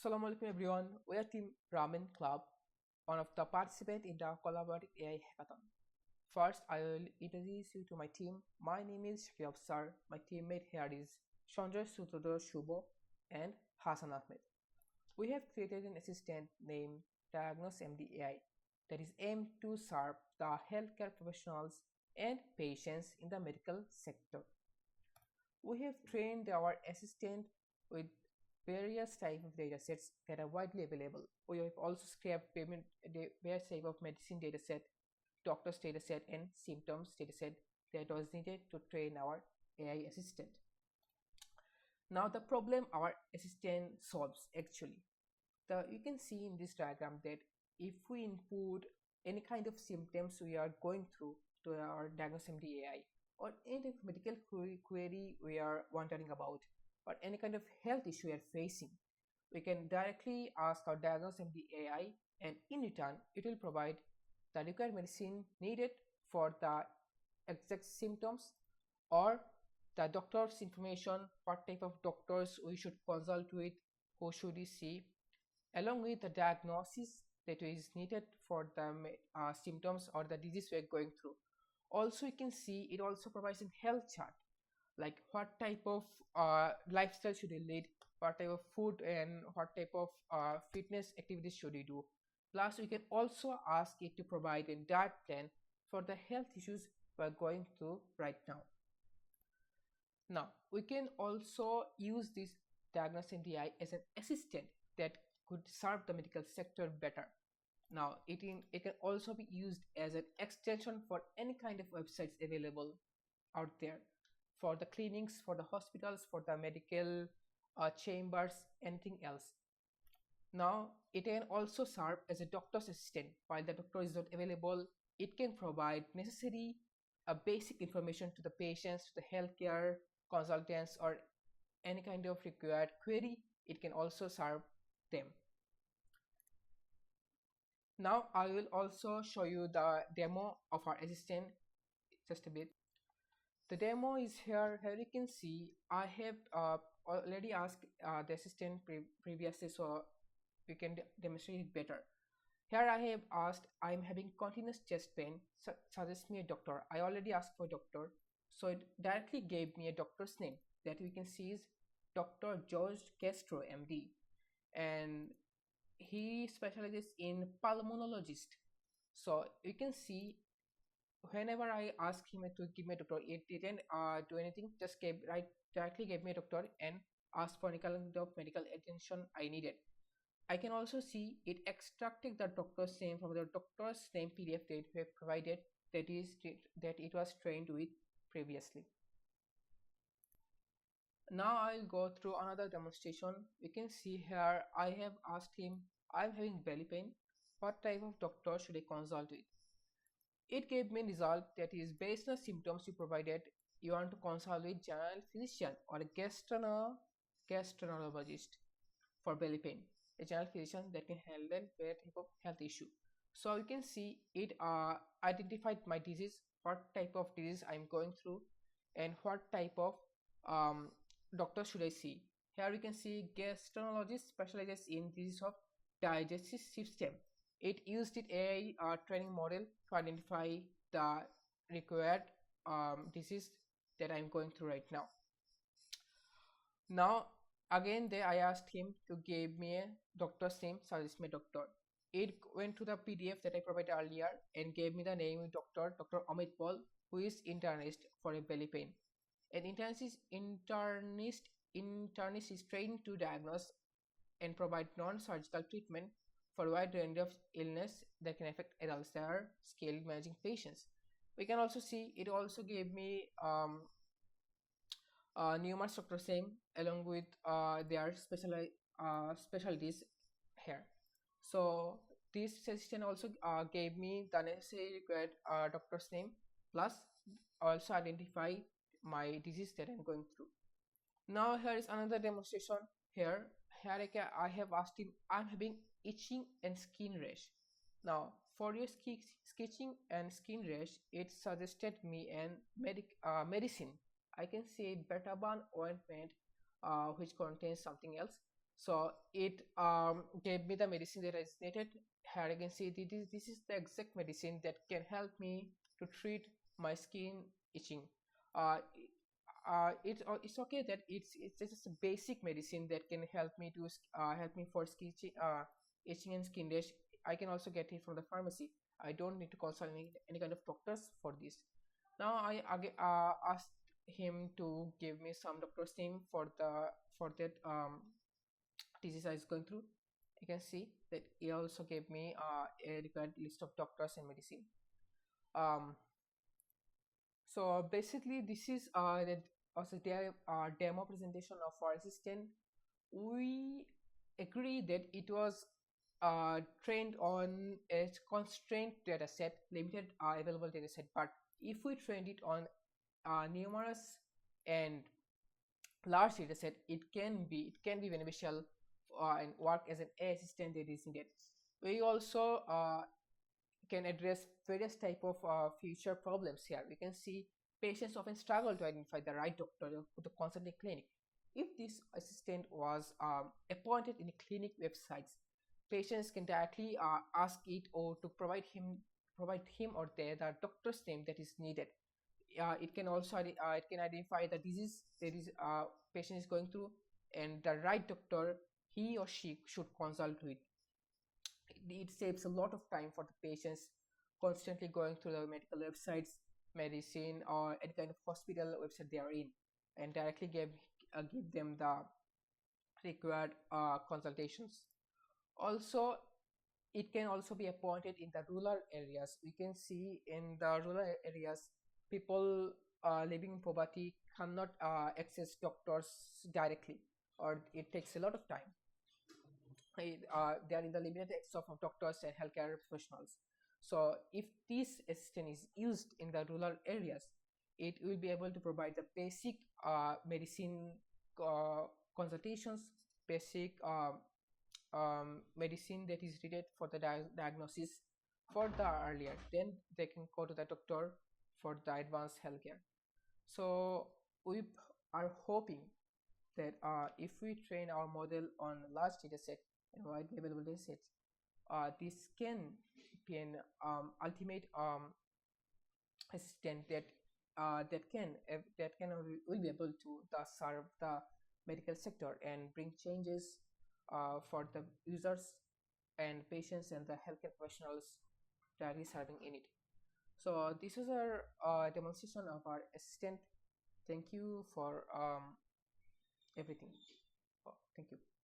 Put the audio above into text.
Assalamu alaikum everyone. We are Team Ramen Club, one of the participants in the collaborative AI hackathon. First, I will introduce you to my team. My name is Shakib Sir. My teammate here is Sanjay Sutrodor Shubo and Hassan Ahmed. We have created an assistant named DiagnoXMD AI that is aimed to serve the healthcare professionals and patients in the medical sector. We have trained our assistant with various type of datasets that are widely available. We have also scraped various type of medicine dataset, doctor's dataset, and symptoms dataset that was needed to train our AI assistant. Now the problem our assistant solves actually. You can see in this diagram that if we input any kind of symptoms we are going through to our DiagnoXMD AI, or any medical query we are wondering about, or any kind of health issue we are facing, we can directly ask our DiagnoXMD AI, and in return it will provide the required medicine needed for the exact symptoms, or the doctor's information, what type of doctors we should consult with, who should we see, along with the diagnosis that is needed for the symptoms or the disease we are going through. Also, you can see it also provides a health chart, like what type of lifestyle should you lead, what type of food and what type of fitness activities should you do. Plus, we can also ask it to provide a diet plan for the health issues we are going through right now. Now, we can also use this DiagnoXMD AI as an assistant that could serve the medical sector better. Now, it can also be used as an extension for any kind of websites available out there, for the clinics, for the hospitals, for the medical chambers, anything else. Now, it can also serve as a doctor's assistant. While the doctor is not available, it can provide necessary basic information to the patients, to the healthcare consultants, or any kind of required query. It can also serve them. Now I will also show you the demo of our assistant just a bit. The demo is here. Here you can see I have already asked the assistant previously, so we can demonstrate it better. Here I have asked, I'm having continuous chest pain, suggest me a doctor. I already asked for a doctor, so it directly gave me a doctor's name that we can see is Dr. George Castro MD, and he specializes in pulmonologist. So you can see whenever I asked him to give me a doctor, it didn't do anything, just directly gave me a doctor and asked for any kind of medical attention I needed. I can also see it extracted the doctor's name from the doctor's name PDF that we have provided, that it was trained with previously. Now I'll go through another demonstration. You can see here I have asked him, I'm having belly pain, what type of doctor should I consult with? It gave me a result that is based on the symptoms you provided. You want to consult with general physician or a gastroenterologist for belly pain, a general physician that can handle that type of health issue. So you can see it identified my disease, what type of disease I'm going through, and what type of doctor should I see. Here you can see gastroenterologist specializes in disease of digestive system. It used its AI training model to identify the required disease that I'm going through right now. Now again there I asked him to give me a doctor's name, suggest me a doctor. It went to the PDF that I provided earlier and gave me the name of Dr. Amit Paul, who is internist for a belly pain. An internist is trained to diagnose and provide non-surgical treatment for a wide range of illness that can affect adults that are skilled managing patients. We can also see it also gave me numerous doctors' name along with their specialties here. So this assistant also gave me the necessary required doctor's name, plus also identify my disease that I'm going through. Now here is another demonstration. Here I have asked him, I'm having itching and skin rash. Now for your sketching and skin rash, it suggested me an medicine. I can say Betaban ointment, which contains something else. So it gave me the medicine that is needed. Here you can see this is the exact medicine that can help me to treat my skin itching. Uh, it's okay that it's just a basic medicine that can help me to help me for skin itching and skin rash. I can also get it from the pharmacy. I don't need to consult any kind of doctors for this. Now I again asked him to give me some doctor's name for the for that disease I was going through. You can see that he also gave me a required list of doctors and medicine. Um, so basically, this is the also demo presentation of our assistant. We agree that it was trained on a constrained data set, limited available data set. But if we trained it on numerous and large data set, it can be beneficial and work as an AI assistant that is needed. We also can address various type of future problems here. We can see patients often struggle to identify the right doctor for the consulting clinic. If this assistant was appointed in clinic websites, patients can directly ask it or to provide him or the doctor's name that is needed. It can also it can identify the disease that is patient is going through and the right doctor he or she should consult with. It saves a lot of time for the patients constantly going through the medical websites, medicine, or any kind of hospital website they are in, and directly give them the required consultations. Also, it can also be appointed in the rural areas. We can see in the rural areas, people living in poverty cannot access doctors directly, or it takes a lot of time. They are in the limited access of doctors and healthcare professionals. So if this assistant is used in the rural areas, it will be able to provide the basic medicine uh, consultations, basic medicine that is needed for the diagnosis for the earlier. Then they can go to the doctor for the advanced healthcare. So we are hoping that if we train our model on large data set and widely available data sets, this can be an ultimate assistant that can will be able to serve the medical sector and bring changes for the users and patients and the healthcare professionals directly serving in it. So this is our demonstration of our assistant. Thank you for everything. Oh, thank you.